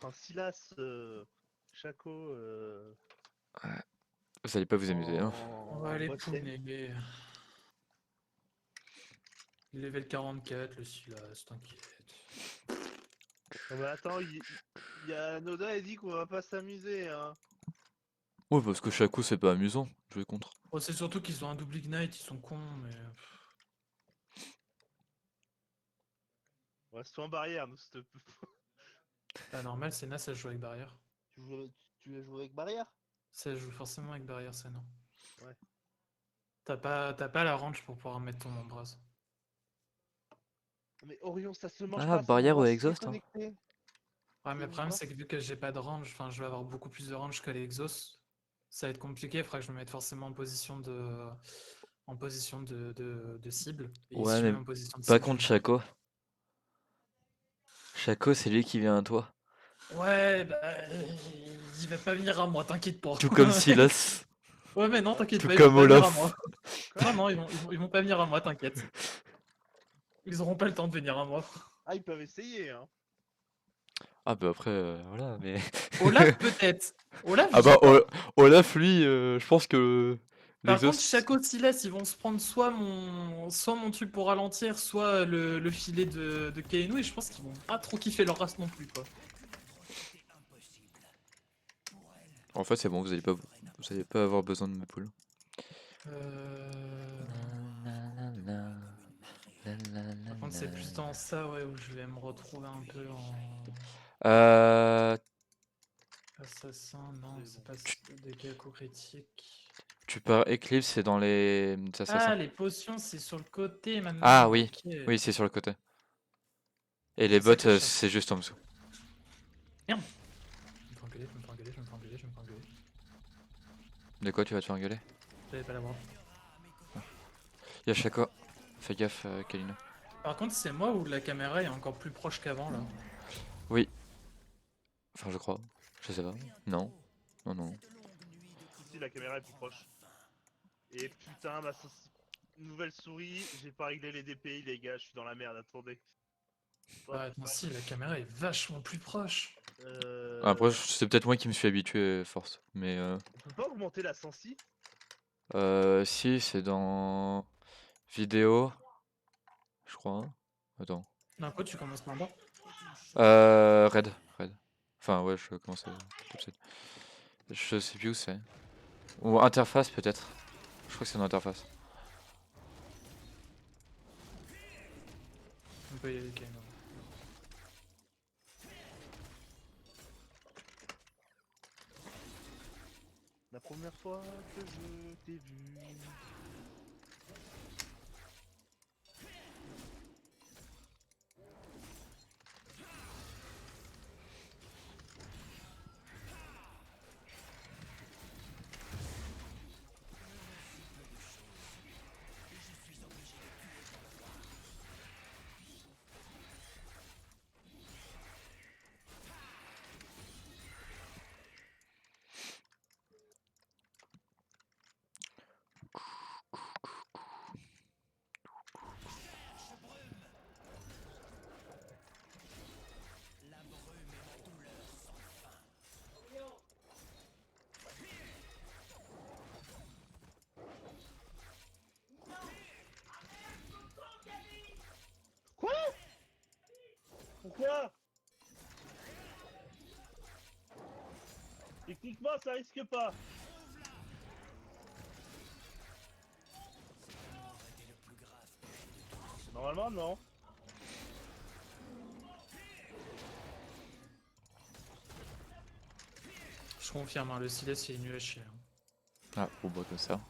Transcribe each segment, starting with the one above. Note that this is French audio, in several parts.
Enfin, Silas, Chaco, Vous allez pas vous amuser, hein. On va aller bot lane. pouner. Level 44, le Silas, t'inquiète. Non mais attends, il y a Noda, il dit qu'on va pas s'amuser, hein. Ouais, parce que Shaco c'est pas amusant, jouer contre. Oh, c'est surtout qu'ils ont un double ignite, ils sont cons, mais. On reste en barrière, nous, s'il te plaît. Pas normal, Senna ça joue avec barrière. Tu veux jouer avec barrière? Ça joue forcément avec barrière, Senna. Ouais. T'as pas la range pour pouvoir mettre ton embrase. Mais Orion, ça se mange Ah, pas, ça barrière ou m'embrasse, c'est exhaust, hein. connecté. Ouais, mais le problème, Quoi? c'est que vu que j'ai pas de range, enfin, je vais avoir beaucoup plus de range que les exos. Ça va être compliqué, il faudra que je me mette forcément en position de cible. Et Ouais, si je me mais mets en position de pas cible, je contre vais mourir. Shaco. Shaco, c'est lui qui vient à toi. Ouais, bah, il va pas venir à moi, t'inquiète pas. Tout comme Silas. Ouais, mais non, t'inquiète Tout pas, ils vont comme pas venir à Olaf. moi. Non, non, ils vont pas venir à moi, t'inquiète. Ils auront pas le temps de venir à moi. Ah, ils peuvent essayer, hein. Ah bah après, voilà, mais... Olaf, peut-être. Olaf, Ah je bah sais pas. Olaf, lui, je pense que Par contre, l'exhaust... Shaco, Silas, ils vont se prendre soit mon truc pour ralentir, soit le filet de Kainu, et je pense qu'ils vont pas trop kiffer leur race non plus, quoi. En fait, c'est bon, vous allez pas avoir besoin de me pull. Par contre, c'est plus dans ça, ouais, où je vais me retrouver un peu en assassin. Non, c'est pas dégâts critiques. Tu pars Eclipse, c'est dans les assassins. Ah, les potions, c'est sur le côté Ah maintenant. oui, Ok. oui, c'est sur le côté. Et les C'est ça bots, que je cherche. c'est juste en dessous. Merde. Je me fais engueuler, je me fais engueuler, je me fais engueuler, je me fais engueuler. De quoi tu vas te faire engueuler? J'avais pas la voir. Y'a Shaco. Fais gaffe, Kalina. Par contre, c'est moi où la caméra est encore plus proche qu'avant, là. Oui. Enfin, je crois. Je sais pas. Non. Non, non. Si, la caméra est plus proche. Et putain, nouvelle souris, j'ai pas réglé les DPI, les gars, je suis dans la merde, attendez. Bah, attends, si, la caméra est vachement plus proche. Après, c'est peut-être moi qui me suis habitué, force. Mais On peut pas augmenter la sensi? si, c'est dans vidéo, je crois. Hein. Attends. D'un coup, tu commences par bas. Red. Enfin, ouais, je commence tout de suite. Je sais plus où c'est. Ou interface, peut-être. Je crois que c'est dans interface. On peut y aller, Kaino. La première fois que je t'ai vu. Quoi? Pourquoi? Techniquement, ça risque pas. Normalement, non. Je confirme, hein, le Silas, il est nul à chier. Hein. Ah, bon, bah, comme ça.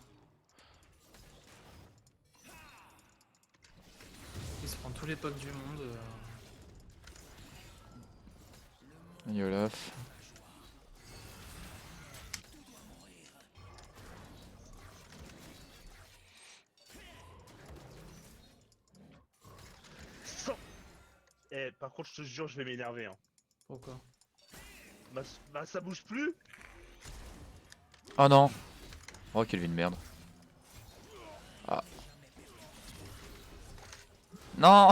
Il se prend tous les pocs du monde. Olaf. Eh, par contre, je te jure, je vais m'énerver. Hein. Pourquoi? Bah, ça bouge plus. Oh non. Oh, quelle vie de merde. Ah. Non.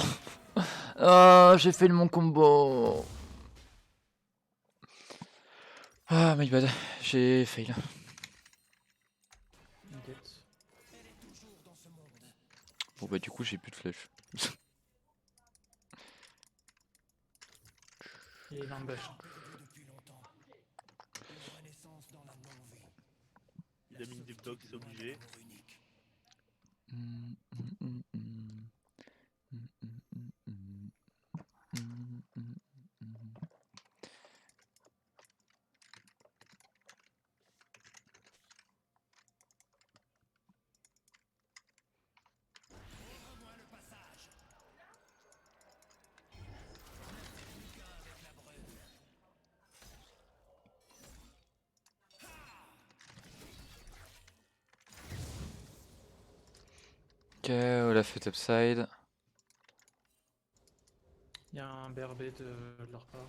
J'ai fait mon combo. Ah, my bad, j'ai fail. T'inquiète. Bon bah du coup j'ai plus de flèches. Il est un bâche. Il a mis une deep dog, c'est obligé. Mm, mm, mm, mm. Mm, mm, mm, mm. Mm, mm, mm. Ok, Olaf est topside. Il y a un BRB de leur part.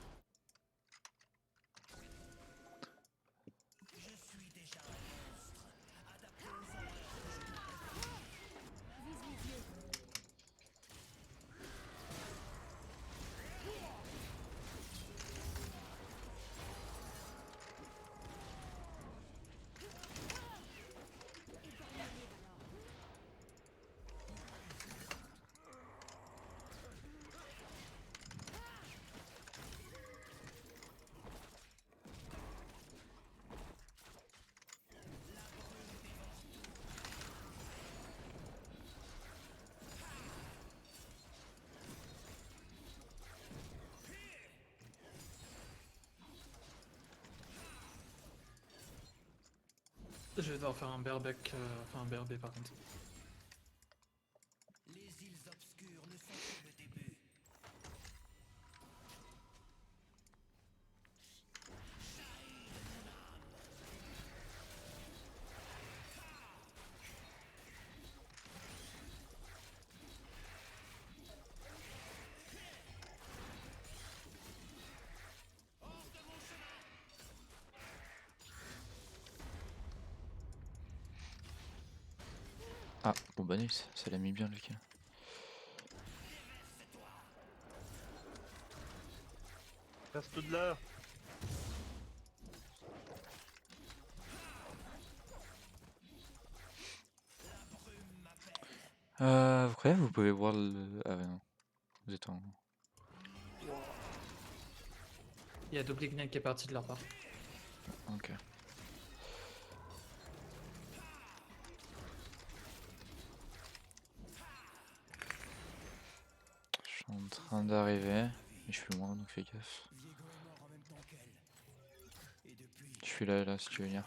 Je vais devoir faire un bareback, enfin un BRB par contre. Ah, bon bah nice, ça l'a mis bien le kill. Reste de là. Vous croyez que vous pouvez voir le... Ah ouais non, vous êtes en... Il y a Doblignac qui est parti de leur part. Ok. Je suis en train d'arriver, mais je suis loin donc fais gaffe. Je suis là si tu veux venir.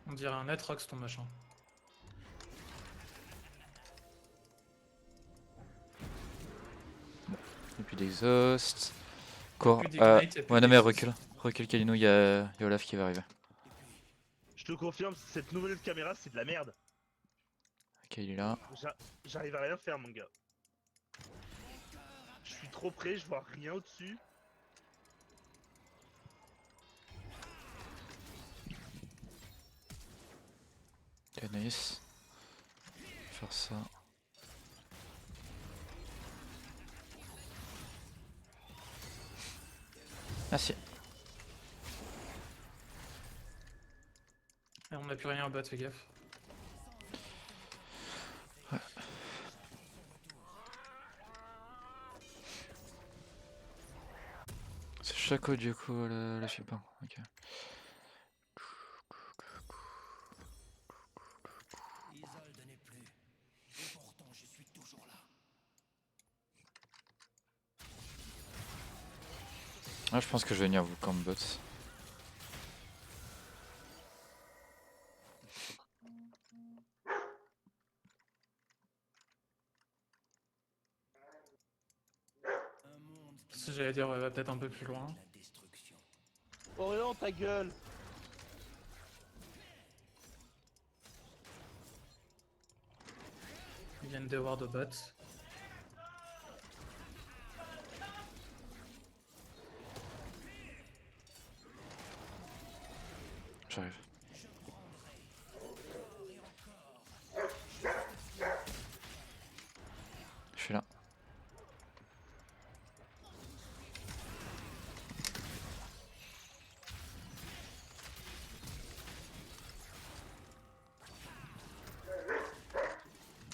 On dirait un Atrox ton machin. Et puis d'exhaust. Core. Plus d'ignite et plus Ouais non mais d'exhaust. recule. Recule Kalino, y a Olaf qui va arriver. Je te confirme, cette nouvelle caméra, c'est de la merde. Ok il est là. J'arrive à rien faire, mon gars. Je suis trop près, je vois rien au-dessus. Ok nice. Faire ça. Merci. Et on n'a plus rien au bot, fais gaffe. C'est Chaco du coup le support. Ok. Ah, je pense que je vais venir vous camp bot. Si j'allais dire, ouais, va peut-être un peu plus loin. Orion, ta gueule. Ils viennent de voir de bot. J'arrive. Je suis là.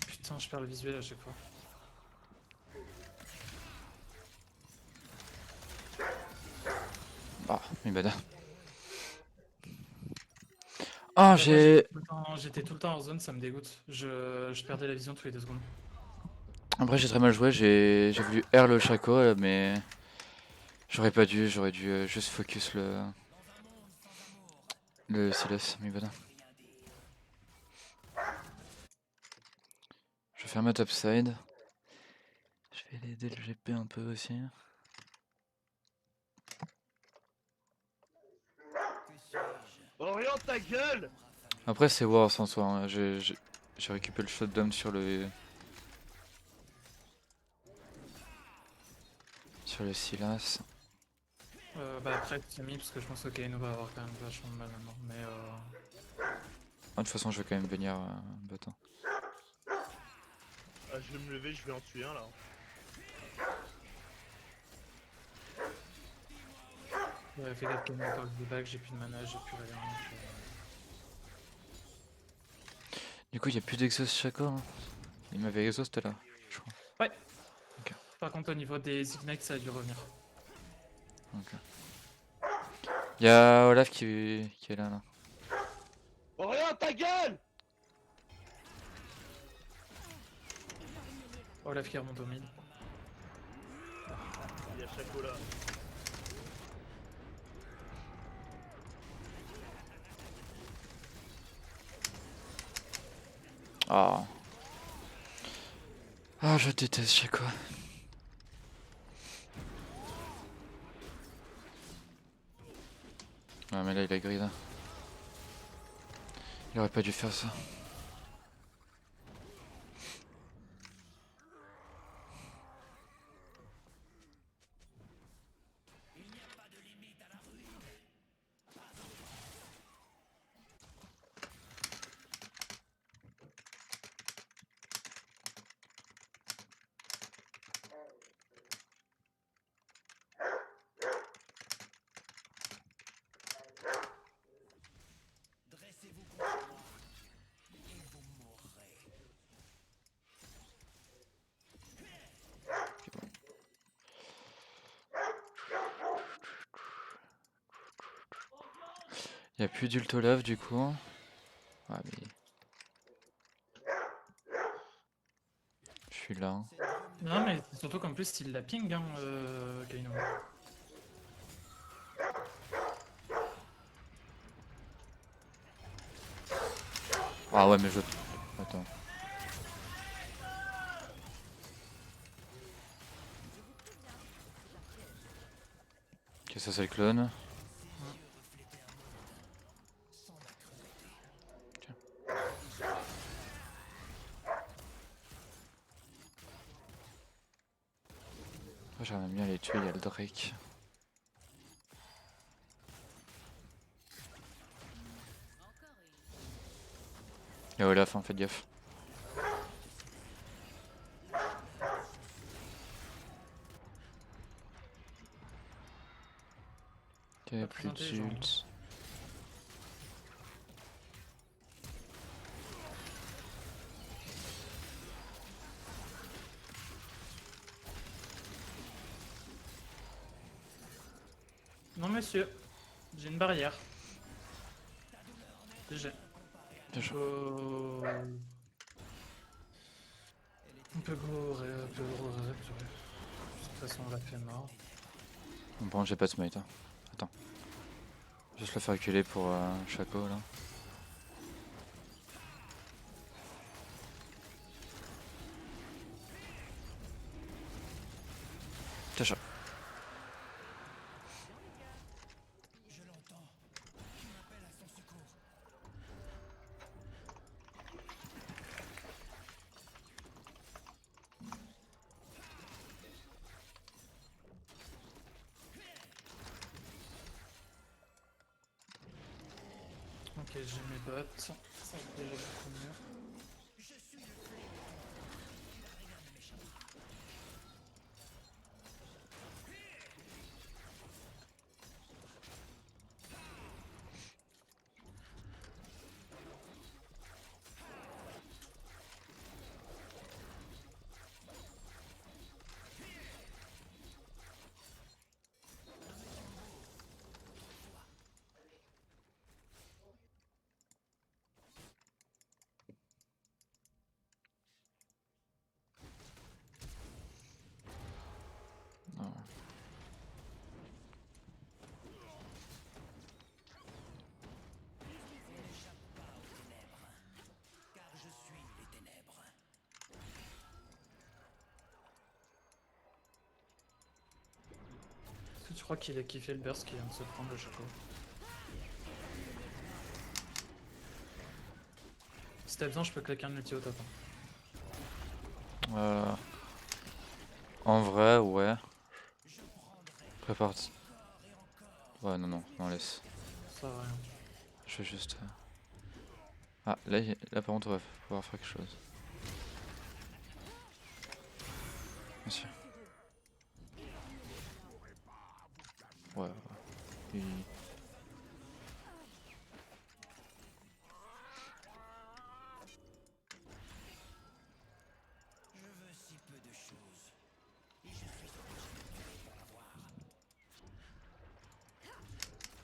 Putain, je perds le visuel à chaque fois. Ah, mais bada. Ah, Moi, j'ai. j'étais tout le temps en zone, ça me dégoûte. Je perdais la vision tous les 2 secondes. Après, j'ai très mal joué, j'ai voulu R le Shaco, mais. J'aurais pas dû, j'aurais dû juste focus le Silas, mais bada. Je vais faire ma topside. Je vais l'aider le GP un peu aussi. Oriente ta gueule! Après, c'est Wars en soi. Hein. J'ai récupéré le shutdown sur le. Sur le Silas. Bah après, tu mis parce que je pense que Kaino va avoir quand même vachement de mal maintenant. Mais Ah, de toute façon, je vais quand même venir bâton. Ah, je vais me lever, je vais en tuer un là. ouais, fais gaffe Kaino parle de back, j'ai plus de mana, j'ai plus rien. Du coup, il n'y a plus d'exhaust Shaco. Hein. Il m'avait exhaust là, je crois. Ouais. Par contre, au niveau des Ignites, ça a dû revenir. Ok. Il y a Olaf qui est là. Oriente ta gueule! Olaf qui remonte au mid. Il y a Shaco là. Ah. Ah, je déteste Shaco. Ah, mais là, il a grid. Il aurait pas dû faire ça. Il n'y a plus d'Ultolave du coup. Ah, mais. Je suis là. Non, mais c'est surtout qu'en plus, il la ping, hein, Kaino. Ah ouais, mais je. Attends. Ok, ça c'est le clone. J'aimerais bien les tuer, il y a le Drake. Il y a Olaf, hein, faites gaffe. Ok, Pas plus très intelligent. d'ult. Non, monsieur. J'ai une barrière. J'ai. Déjà. On peut go, on peut go, de toute façon, on l'a fait mort. Bon, j'ai pas de smite. Hein. Attends. Juste le faire reculer pour Shaco là. Tiens, chat. Ok, j'ai mes bottes. Ça va déjà beaucoup mieux. Je crois qu'il a kiffé le burst qui vient de se prendre le chapeau. Si t'as besoin, je peux claquer un ulti au top. En vrai, ouais. Prépare. Ouais, non, laisse. Ça va rien. Je vais juste. Ah, là par contre, on va pouvoir faire quelque chose. Bien sûr. Ouais. Il-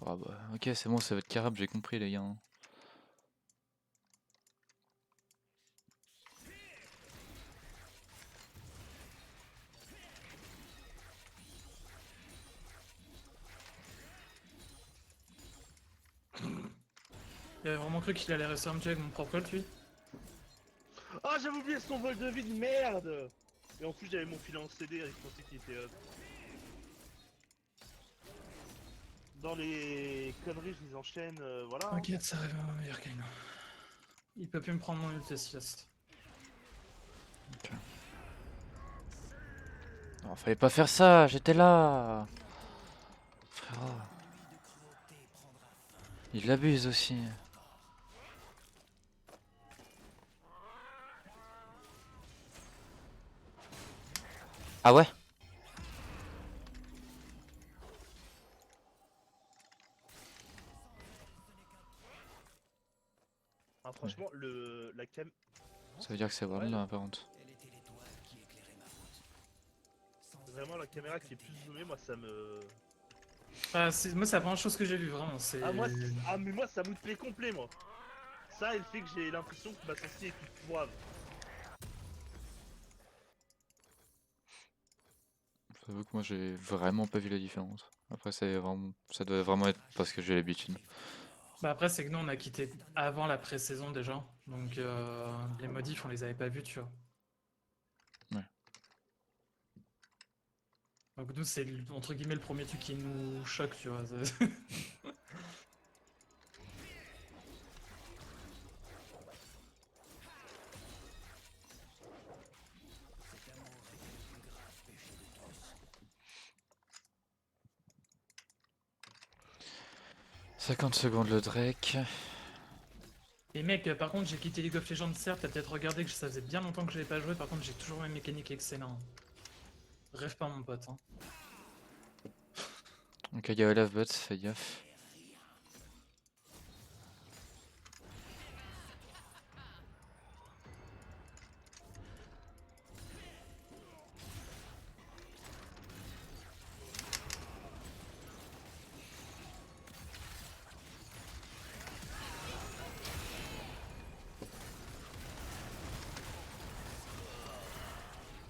Ah bah, ok, c'est bon, ça va être carab, j'ai compris, les gars. Il avait vraiment cru qu'il allait rester un avec mon propre ult, lui. Ah, j'avais oublié son vol de vie de merde. Et en plus, j'avais mon filet en CD et je pensais qu'il était up. Dans les conneries, je les enchaîne, voilà. T'inquiète, ça arrive à meilleur Kaino. Il peut plus me prendre mon ult sieste. Non, fallait pas faire ça, j'étais là. Frérot. Il abuse aussi. Ah ouais? Ah, franchement, la cam. Ça veut dire que c'est Ouais, bon là, par contre. vraiment, la caméra qui est plus zoomée, moi ça me. Ah, moi, c'est la première chose que j'ai vue, vraiment. C'est. Mais moi ça m'outplay complet, moi. Ça, et le fait que j'ai l'impression que ma sensi est toute poivre. J'avoue que moi j'ai vraiment pas vu la différence. Après ça doit vraiment être parce que j'ai l'habitude. Bah après, c'est que nous, on a quitté avant la pré-saison déjà. Donc, les modifs, on les avait pas vus, tu vois. Ouais. Donc, nous, c'est entre guillemets le premier truc qui nous choque, tu vois. « 50 secondes le Drake. Et mec, par contre, j'ai quitté League of Legends, certes, t'as peut-être regardé que ça faisait bien longtemps que j'avais pas joué, par contre, j'ai toujours mes mécaniques excellentes. Rêve pas, mon pote. Hein. Ok, il y a Olaf bot, fais gaffe.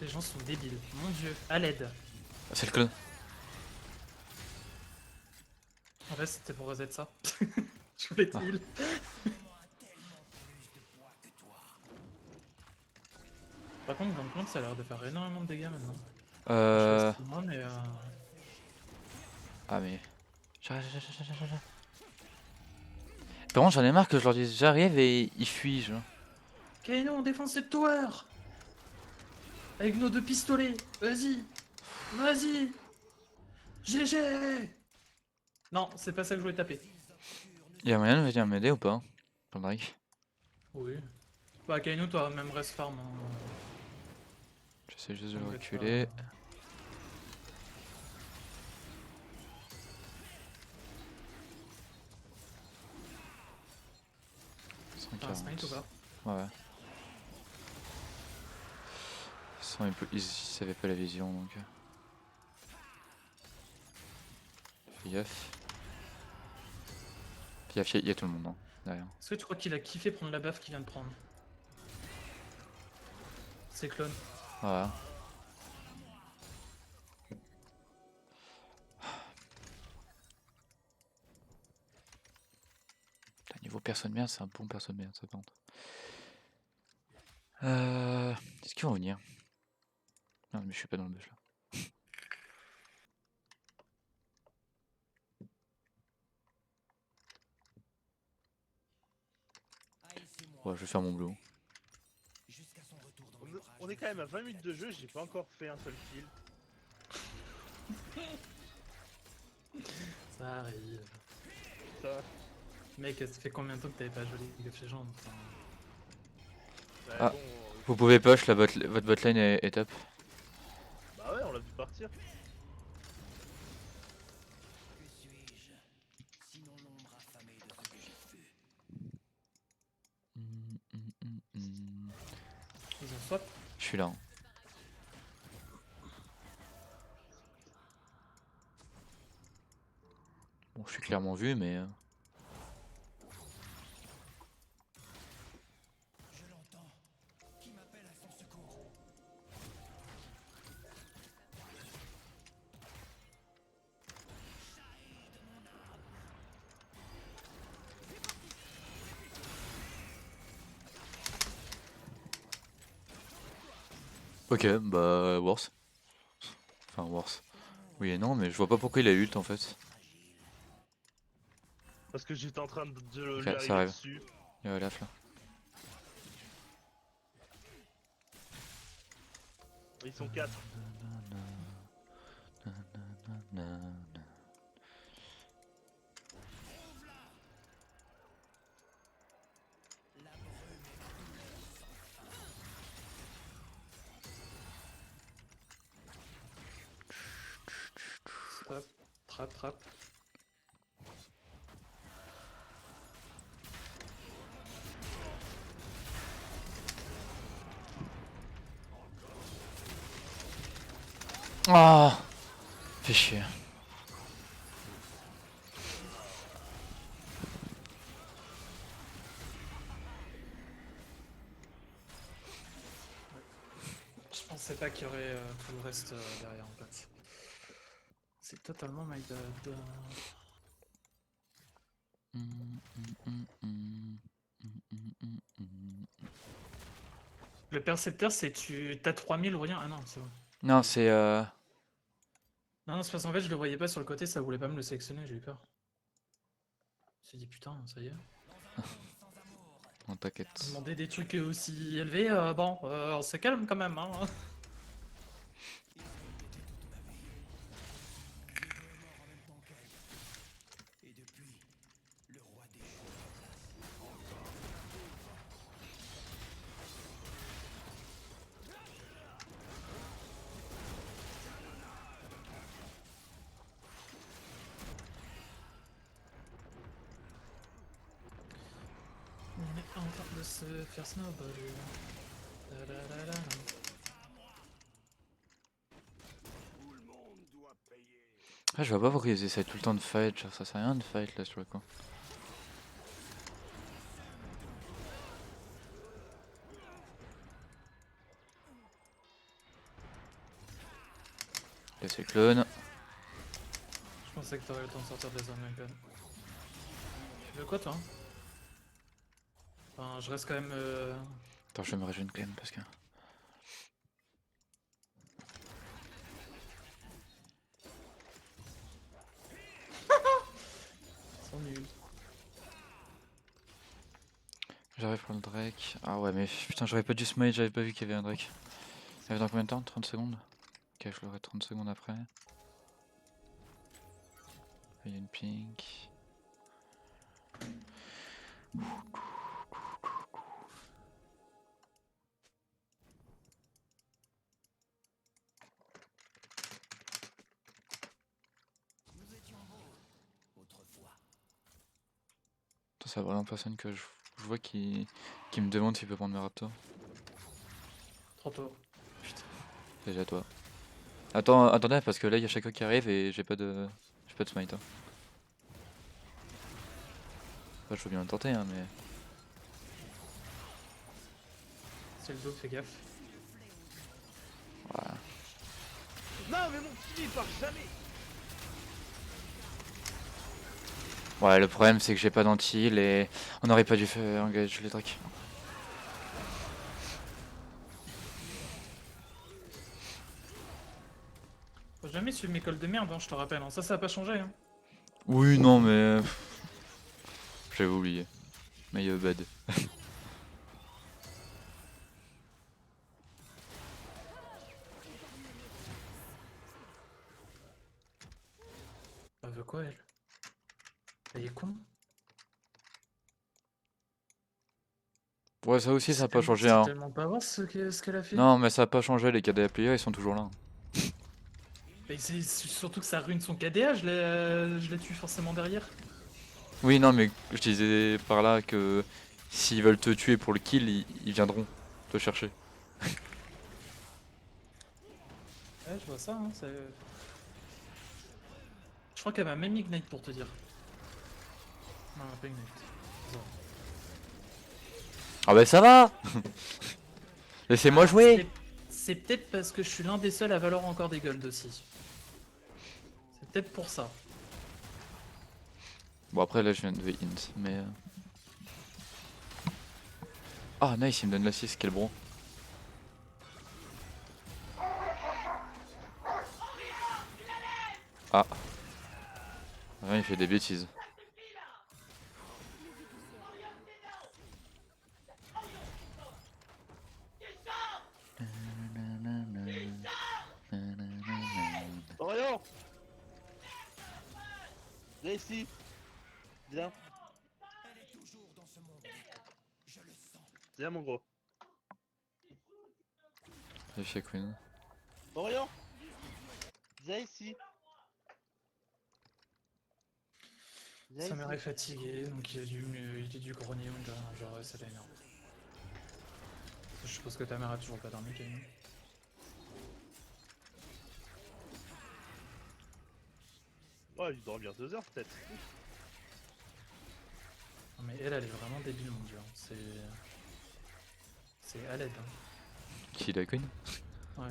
Les gens sont débiles. Mon dieu, à l'aide. Ah, c'est le clone. En fait, c'était pour reset ça. Je voulais te heal. Par contre, dans le compte, ça a l'air de faire énormément de dégâts maintenant. Je sais pas si c'est moi, mais Ah mais... Par contre j'en ai marre que je leur dise j'arrive et ils fuient genre. Kaino, on défend cette tower. Avec nos 2 pistolets. Vas-y. Vas-y. GG. Non, c'est pas ça que je voulais taper. Y'a moyen de venir m'aider ou pas? Pour le Drake. Oui. Bah, Kaino, toi, même reste farm. Hein. J'essaie juste de le T'embête reculer. pas. T'as un smite ou pas? Ouais. Sans, ils savaient pas la vision donc. Fais gaffe. Fais gaffe, y a tout le monde hein, derrière. Est-ce que tu crois qu'il a kiffé prendre la baffe qu'il vient de prendre? C'est clone. Voilà. Putain, niveau personne bien, c'est un bon personne bien, ça par contre. Est-ce qu'ils vont venir? Non mais je suis pas dans le bush là. Ouais, je vais faire mon blue. On est quand même à 20 minutes de jeu, j'ai pas encore fait un seul kill. Ça arrive. Ça, Mec, ça fait combien de temps que t'avais pas joué League of Legends? Enfin, bah Ah. bon, Vous pouvez push, votre botlane est top. bah ouais, on l'a vu partir. ils ont swap. Je suis là. Hein. Bon, je suis clairement vu, mais. Ok, bah worse. Enfin worse. Oui et non, mais je vois pas pourquoi il a ult en fait. Parce que j'étais en train de Ok, lui ça arriver arrive. dessus. Il y a Olaf là. Ils sont 4. Swap. Trap, trap. Ah, fais chier. Je pensais pas qu'il y aurait tout le reste derrière en fait. C'est totalement my bad. Le percepteur, c'est t'as 3000 ou rien? Ah non, c'est bon. Non, c'est Non, non, c'est parce qu'en fait, je le voyais pas sur le côté, ça voulait pas me le sélectionner, j'ai eu peur. Je me suis dit putain, ça y est. Non, t'inquiète. Demander des trucs aussi élevés, bon, on se calme quand même, hein. On est en train de se faire snowball. Da-da-da-da. Ah, je vois pas pourquoi ils essaient tout le temps de fight, genre ça sert à rien de fight là sur le coup. Laissez clone. Je pensais que t'aurais le temps de sortir des armes quand même. Tu veux quoi toi? Enfin, je reste quand même. Attends, je vais me régénérer quand même parce que. Ils sont nuls. J'arrive pour le Drake. Ah ouais, mais putain, j'aurais pas dû smite, j'avais pas vu qu'il y avait un Drake. Il arrive dans combien de temps? 30 secondes? Ok, je l'aurai 30 secondes après. Il y a une pink. Attends, c'est vraiment personne que je vois qui me demande s'il peut prendre mes raptors. Trop tôt. Putain. Déjà toi. Attends, attendez, parce que là il y a Shaco qui arrive et j'ai pas de smite. Hein. Enfin, je veux bien le tenter, hein, mais. C'est le dos, fais gaffe. Voilà. Non, mais mon kill il part jamais. Ouais, le problème c'est que j'ai pas d'anti-heal et on aurait pas dû faire engage les Drake. Faut jamais suivre mes calls de merde, hein, je te rappelle. Hein. Ça a pas changé. Hein. Oui, non, mais. J'avais oublié. Mais bad. Elle veut quoi, elle? Elle est con. Ouais, ça aussi, ça a pas changé, C'est hein. tellement pas voir ce qu'elle a fait. Non, mais ça a pas changé, les KDA players, ils sont toujours là. Mais c'est surtout que ça ruine son KDA, je la tue forcément derrière. Oui, non, mais je disais par là que s'ils veulent te tuer pour le kill, ils viendront te chercher. Ouais, je vois ça, hein, je crois qu'elle m'a même ignite pour te dire. Non, elle m'a pas ignite. Zéro. Ah bah ça va. Laissez-moi Ah, jouer. c'est peut-être parce que je suis l'un des seuls à valoir encore des golds aussi. C'est peut-être pour ça. Bon, après là, je viens de int, mais... Ah, nice, il me donne l'assist, quel bron. Ah. Ouais, il fait des bêtises. Orion! Viens ici! Viens! Viens mon gros! J'ai fait Queen. Orion! Viens ici! Viens Sa ici. mère est fatiguée, donc il a dû grogner ou genre ça l'énerve. Je suppose que ta mère a toujours pas dormi, Camille. Ouais, il dort bien 2 heures peut-être. Non, mais elle est vraiment débile, mon dieu. C'est à l'aide. Hein. Qui la Queen? Ouais.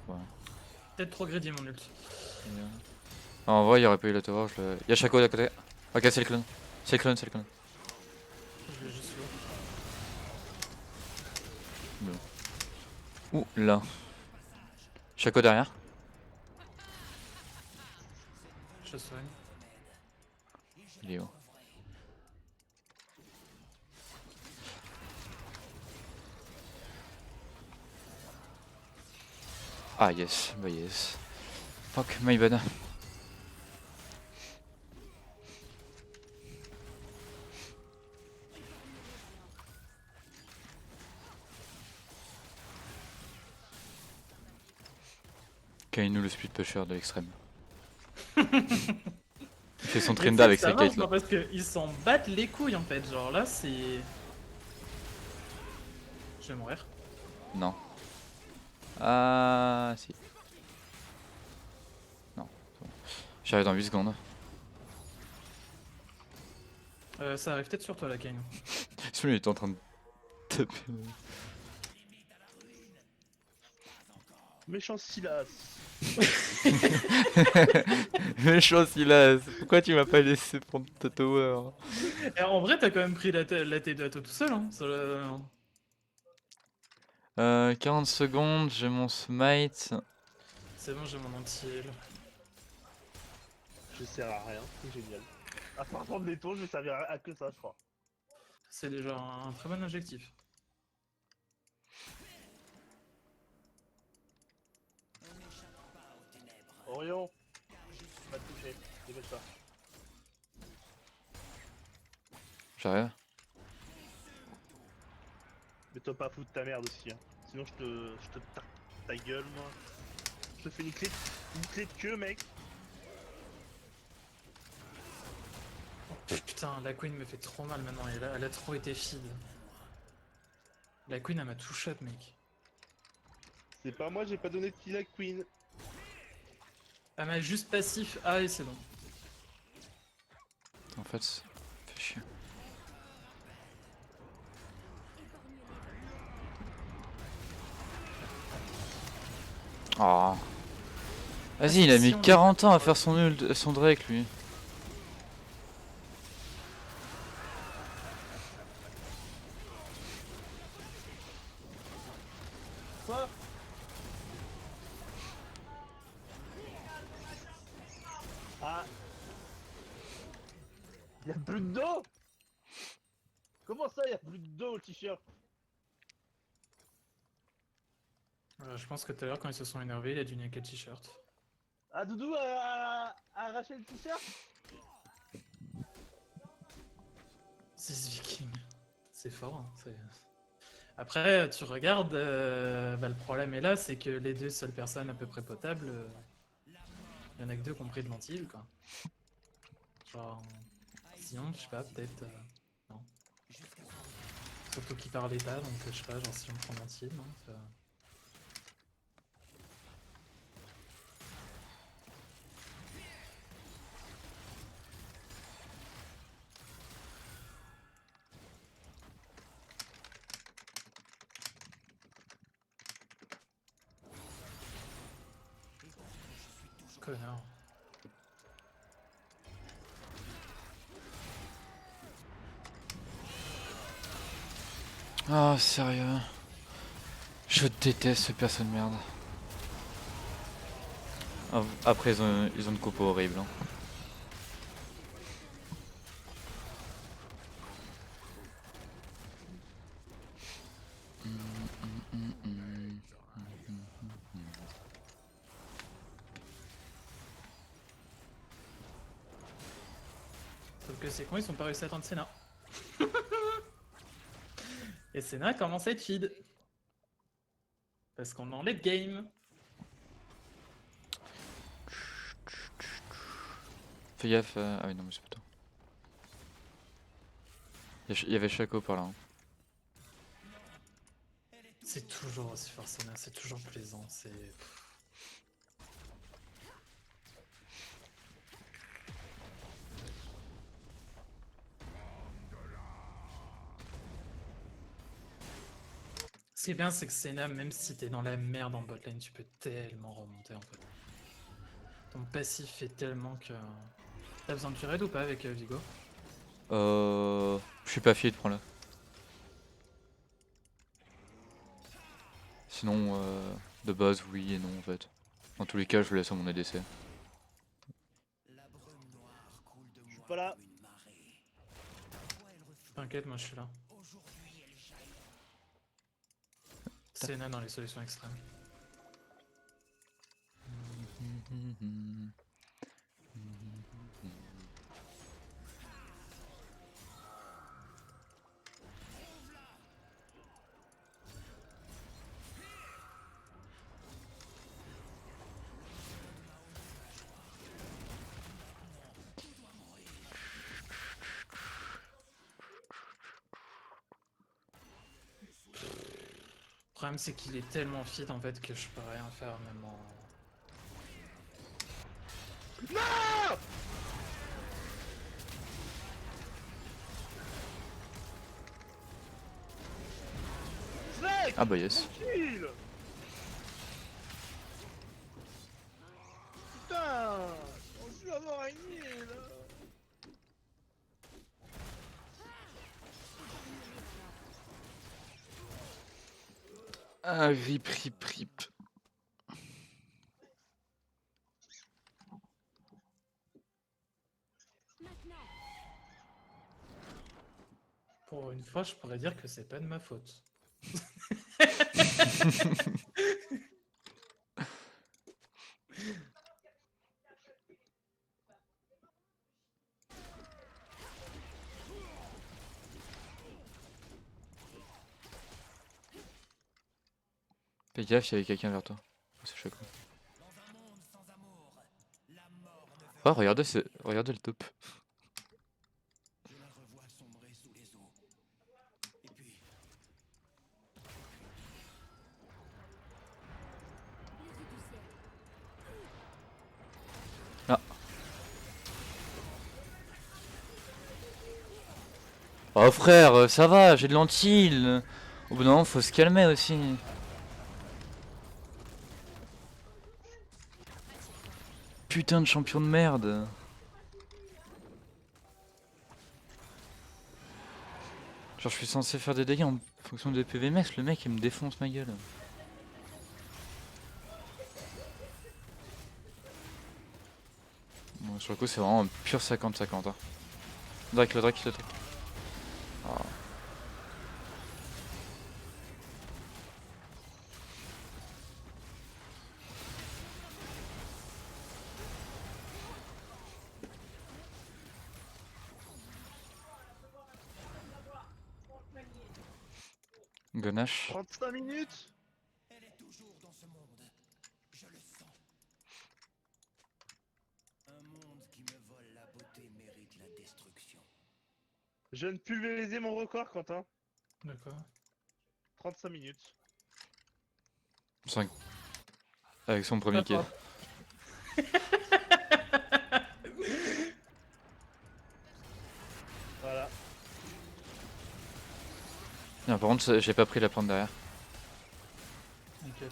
Ouais. Peut-être trop greedy, mon ult. Ah, en vrai, il y aurait pas eu la tower. Y'a Shaco d'à côté. Ok, c'est le clone. C'est le clone, c'est le clone. Je l'ai juste lourd. Ouh là. Shaco derrière. Je soigne. Il est où? Ah yes, bah yes. Fuck, my bad. Kainu le speed pusher de l'extrême. Il fait son Mais Trinda avec ça sa marche, kite là. non, parce qu'ils s'en battent les couilles en fait. Genre là, c'est. Je vais mourir. Non. Ah si. Non, c'est bon. J'arrive dans 8 secondes. Ça arrive peut-être sur toi, la Kane. Celui-là il est en train de taper. Méchant Silas! Méchant Silas, pourquoi tu m'as pas laissé prendre ta tower? Et en vrai, t'as quand même pris la tête de tout seul. Hein. 40 secondes, j'ai mon smite. C'est bon, j'ai mon anti-heal. Je sers à rien, c'est génial. À part prendre des tours, je vais servir à que ça, je crois. C'est déjà un très bon objectif. Orion! Pas te toucher, dépêche-toi. J'arrive. Mets-toi pas à foutre ta merde aussi, hein. Sinon je te tape ta gueule, moi. Je te fais une clé de queue, mec. Putain, la Queen me fait trop mal maintenant. Elle a trop été feed. La Queen, elle m'a tout shot, mec. C'est pas moi, j'ai pas donné de kill à Queen. Elle m'a juste passif. Ah, et c'est bon. En fait, fait chier. Oh. Vas-y, il a mis 40 ans à faire son Drake lui. Ah. Y'a plus de dos. Comment ça, y'a plus de dos au t-shirt? Je pense que tout à l'heure, quand ils se sont énervés, il a dû niquer le t-shirt. Ah, Doudou a arraché le t-shirt? 6 vikings. C'est fort. Hein, après, tu regardes, bah, le problème est là, c'est que les deux seules personnes à peu près potables, il y en a que deux qui ont pris de l'anti quoi. Genre, Sion, je sais pas, peut-être. Non. Surtout qu'il parle d'état, donc je sais pas, genre Sion prend l'anti, non Connard. Oh, sérieux. Je déteste ce perso de merde. Après, ils ont une coupe horrible. Hein. Sauf que c'est con, ils ont pas réussi à attendre Senna. Et Senna commence à être feed. Parce qu'on est en late game. Fais gaffe. Ah oui, non, mais c'est pas toi. Il y avait Shaco par là. Hein. C'est toujours aussi fort Senna, c'est toujours plaisant, c'est... Ce qui est bien, c'est que Senna, même si t'es dans la merde en botlane, tu peux tellement remonter en fait. Ton passif fait tellement que... T'as besoin de raid ou pas avec Vigo? Je suis pas fier de prendre là. Sinon, de base, oui et non en fait. Dans tous les cas, je le laisse à mon ADC. Je suis pas là. T'inquiète, moi je suis là. Senna dans les solutions extrêmes. Le problème c'est qu'il est tellement fit en fait que je peux rien faire même en... Non! Snake! Ah bah yes. Kill! Putain! On joue à mort araignée là! Ah, rip, rip, rip. Pour une fois, je pourrais dire que c'est pas de ma faute. Fais gaffe, il y avait quelqu'un vers toi. C'est Shaco. Oh, regardez le top. Ah. Oh frère, ça va, j'ai de l'anti. Au bout d'un moment, faut se calmer aussi. Putain de champion de merde. Genre je suis censé faire des dégâts en fonction des PV max, le mec il me défonce ma gueule. Ouais. Sur le coup, c'est vraiment un pur 50-50. Hein. Drake, le Drake, le Drake. Ah. Ganache. 35 minutes. Elle est toujours dans ce monde. Je le sens. Un monde qui me vole la beauté mérite la destruction. Je viens de pulvériser mon record, Quentin. D'accord. 35 minutes. 5. Avec son premier kill. Voilà. Bien, par contre, j'ai pas pris la plante derrière. T'inquiète.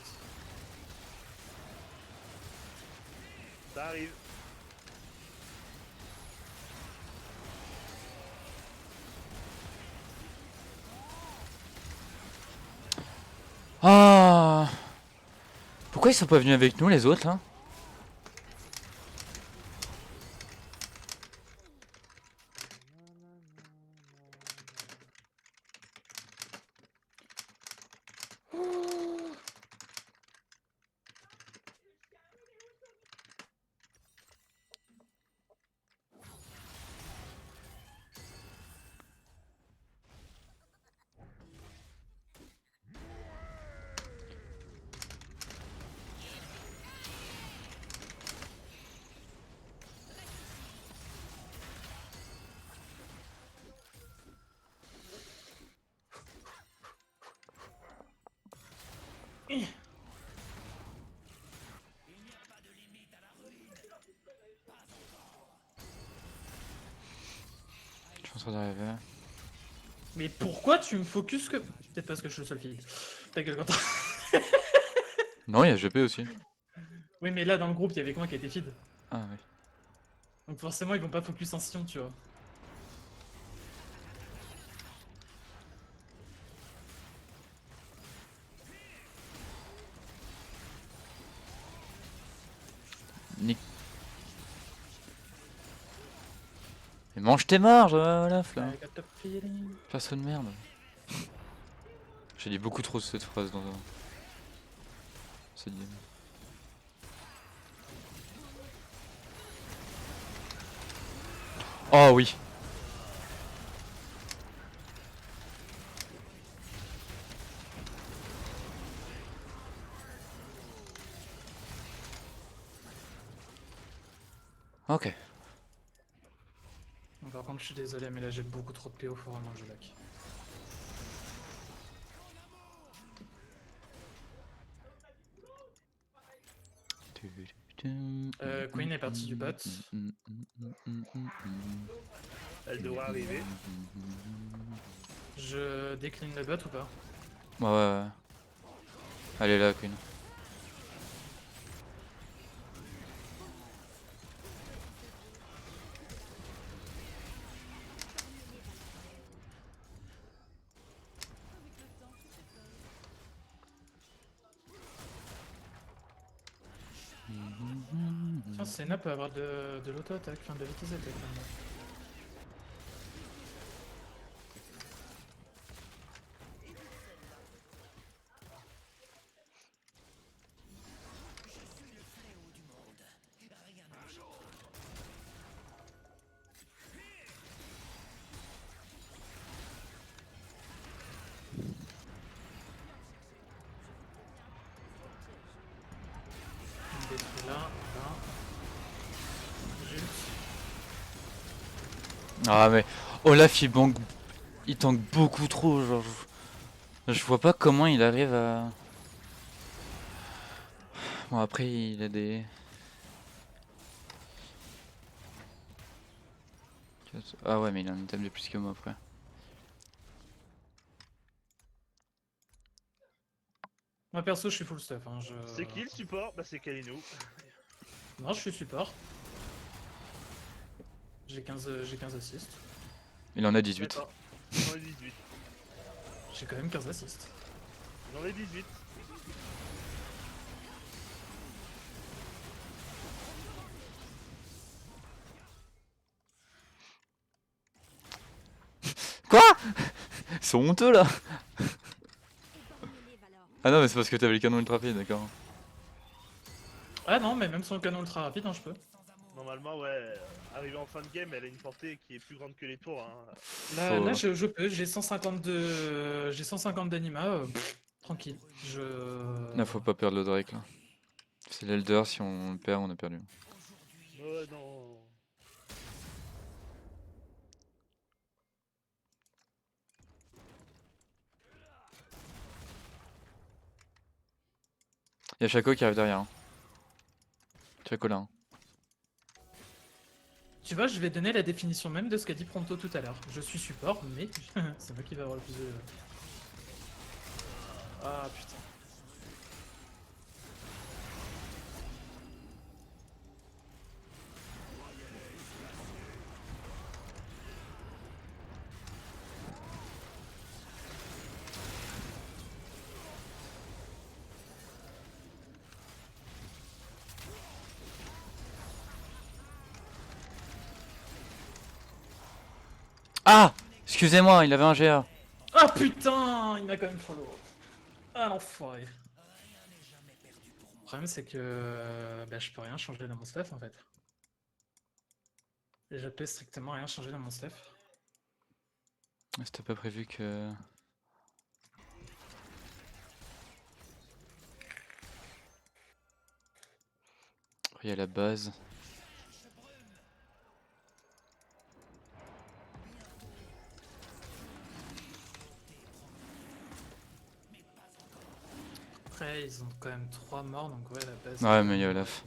Ça arrive. Ah. Pourquoi ils sont pas venus avec nous les autres là? Je suis en train d'arriver. Mais pourquoi tu me focuses que... Peut-être parce que je suis le seul fille. Ta gueule, Quentin. Non, il y a GP aussi. Oui, mais là, dans le groupe, il y avait quoi qui était feed. Ah oui. Donc forcément, ils vont pas focus un Sion, tu vois. Nick. Mais mange tes marges, voilà, là. I got the feeling. Personne de merde. J'ai dit beaucoup trop cette phrase dans cette game. Oh oui. Ok. Bon, par contre, je suis désolé, mais là, j'ai beaucoup trop de PO, faut vraiment que je lac. Queen est partie du bot. Elle devrait arriver. Je décline le bot ou pas? Ouais, ouais, ouais. Elle est là, Queen. Tiens, Senna peut avoir de l'auto-attaque, enfin de la vitesse attaque. Maintenant. Il détruit là, là. Juste. Ah mais Olaf il tank beaucoup trop, genre je vois pas comment il arrive à... Bon après il a des... Ah ouais mais il a un item de plus que moi après. Moi perso, je suis full stuff. Hein, je... C'est qui le support? Bah c'est Kalino. Non, je suis support. J'ai 15 assists. Il en a 18. D'accord. J'en ai 18. J'ai quand même 15 assists. J'en ai 18. Ils sont honteux là. Ah non mais c'est parce que t'avais le canon ultra rapide, d'accord. Ah non, mais même sans le canon ultra rapide, hein, je peux. Normalement, ouais, arrivé en fin de game, elle a une portée qui est plus grande que les tours. Hein. Là, je peux, j'ai 150 d'anima, tranquille. Là faut pas perdre le Drake là. C'est l'Elder, si on le perd on a perdu. Ouais, non. Y'a Shaco qui arrive derrière. Hein. Shaco là. Hein. Tu vois, je vais donner la définition même de ce qu'a dit Pronto tout à l'heure. Je suis support, mais c'est moi qui vais avoir le plus de... Ah putain. Ah, excusez-moi, il avait un GA. Ah putain, il m'a quand même follow. Ah l'enfoiré. Le problème c'est que bah, je peux rien changer dans mon stuff en fait. Et je peux strictement rien changer dans mon stuff. C'était pas prévu que... Il y a la base. Après ils ont quand même 3 morts donc ouais la base... Ouais mais il y a Olaf.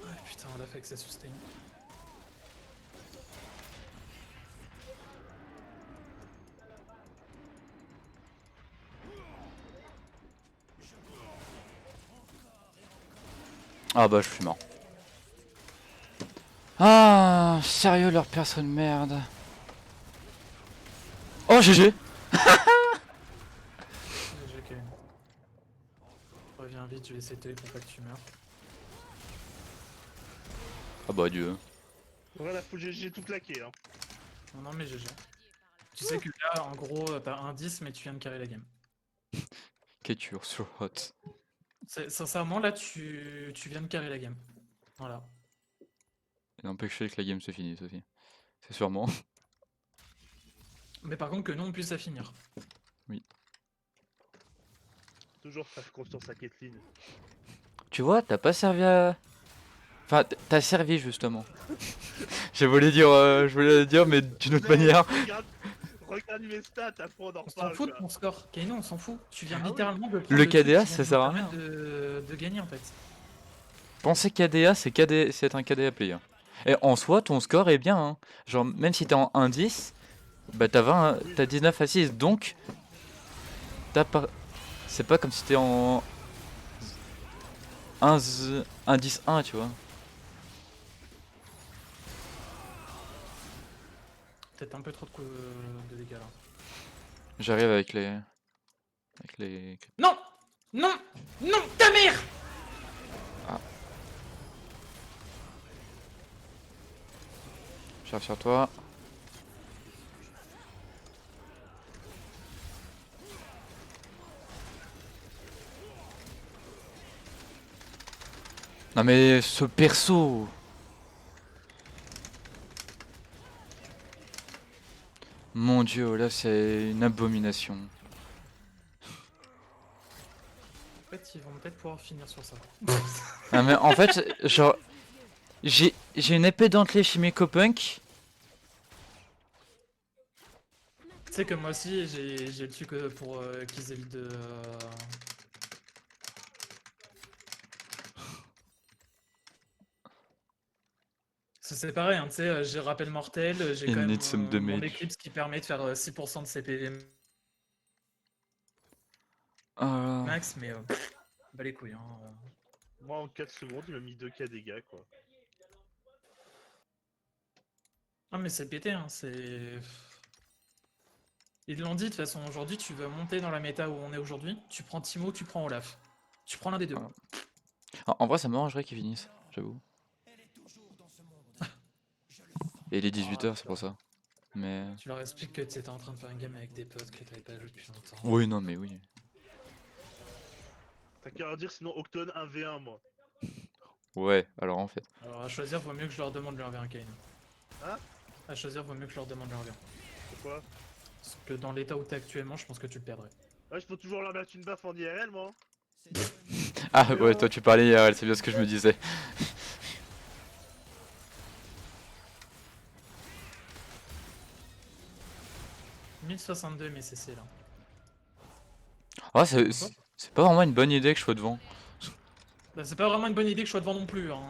Ouais putain Olaf avec sa sustain. Ah bah je suis mort. Ah, sérieux leur personne merde. Oh GG. GG quand même. Reviens vite, je vais essayer de t'aider pour pas que tu meurs. Ah bah adieu. Ouais, la full GG tout claqué. Hein. Non non mais GG. Tu sais que là en gros t'as un 10 mais tu viens de carrer la game. Ketur sur hot. Sincèrement là tu viens de carrer la game. Voilà. Et n'empêcher que la game se finisse aussi. C'est sûrement. Mais par contre que nous on puisse la finir. Toujours faire confiance à Kathleen. Tu vois, t'as pas servi à... Enfin, t'as servi justement. Je voulais dire mais d'une autre manière. Regarde mes stats, après on en On s'en reparle. fout de quoi. ton score. Kaino on s'en fout. Tu viens Ah oui. littéralement de prendre Le truc KDA, qui ça va sert à nous rien. permettre de gagner en fait. Penser KDA, c'est être un KDA player. Et en soi, ton score est bien. Hein. Genre, même si t'es en 1-10, bah t'as 19 à 6. Donc, c'est pas comme si t'es en 1-10-1, tu vois. Peut-être un peu trop de dégâts là. J'arrive avec les... Avec les... Non. Non. Non. Ta mère. J'arrive sur toi. Non mais ce perso. Mon dieu, là c'est une abomination. En fait ils vont peut-être pouvoir finir sur ça. Ah mais en fait, genre... J'ai une épée dentelée chimico-punk. Tu sais que moi aussi j'ai le truc pour qu'ils évitent de... C'est pareil, hein, tu sais, j'ai rappel mortel, j'ai Il quand même need some mon damage. Eclipse qui permet de faire 6% de CP Ah, max, mais bah les couilles. Hein. Moi en 4 secondes, il m'a mis 2k dégâts quoi. Ah mais c'est pété, hein, c'est... Ils l'ont dit de toute façon, aujourd'hui tu veux monter dans la méta où on est aujourd'hui, tu prends Timo, tu prends Olaf. Tu prends l'un des deux. voilà. En vrai, ça m'arrangerait qu'ils finissent, j'avoue. Et il est 18h, c'est pour ça. Mais. Tu leur expliques que tu étais en train de faire une game avec des potes que t'avais pas joué depuis longtemps. Oui, non, mais oui. T'as qu'à leur dire sinon Octone 1v1 moi. Ouais, alors en fait. Alors à choisir, vaut mieux que je leur demande leur V1 Kane. Hein? À choisir, vaut mieux que je leur demande leur V1. Pourquoi? Parce que dans l'état où t'es actuellement, je pense que tu le perdrais. Ouais, je peux toujours leur mettre une baffe en IRL moi. Ah ouais, toi tu parlais IRL, c'est bien ce que je me disais. 1062 mes CC là. Ah, c'est pas vraiment une bonne idée que je sois devant. Bah, c'est pas vraiment une bonne idée que je sois devant non plus. Hein.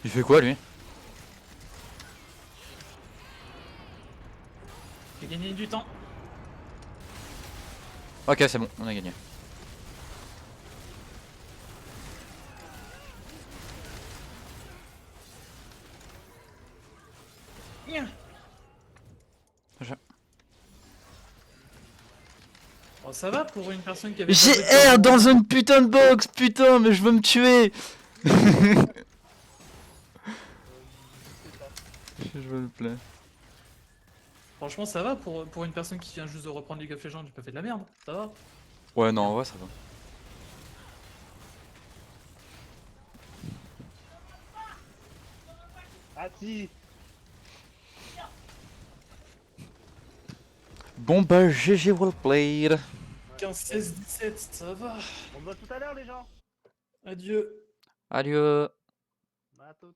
Il fait quoi lui? J'ai gagné du temps. Ok, c'est bon, on a gagné. Nya. Je- Bon, ça va pour une personne qui avait. pas J'ai joué R depuis dans longtemps. une putain de box, putain, mais je veux me tuer. Je sais pas. Je me plains. Franchement, ça va pour une personne qui vient juste de reprendre League of Legends. J'ai pas fait de la merde. Ça va. Ouais, non, en vrai, ça va. Ah si. Bon bah, GG well played. 15, 16, 17, ça va. On se voit tout à l'heure les gens. Adieu. Adieu. À toutes.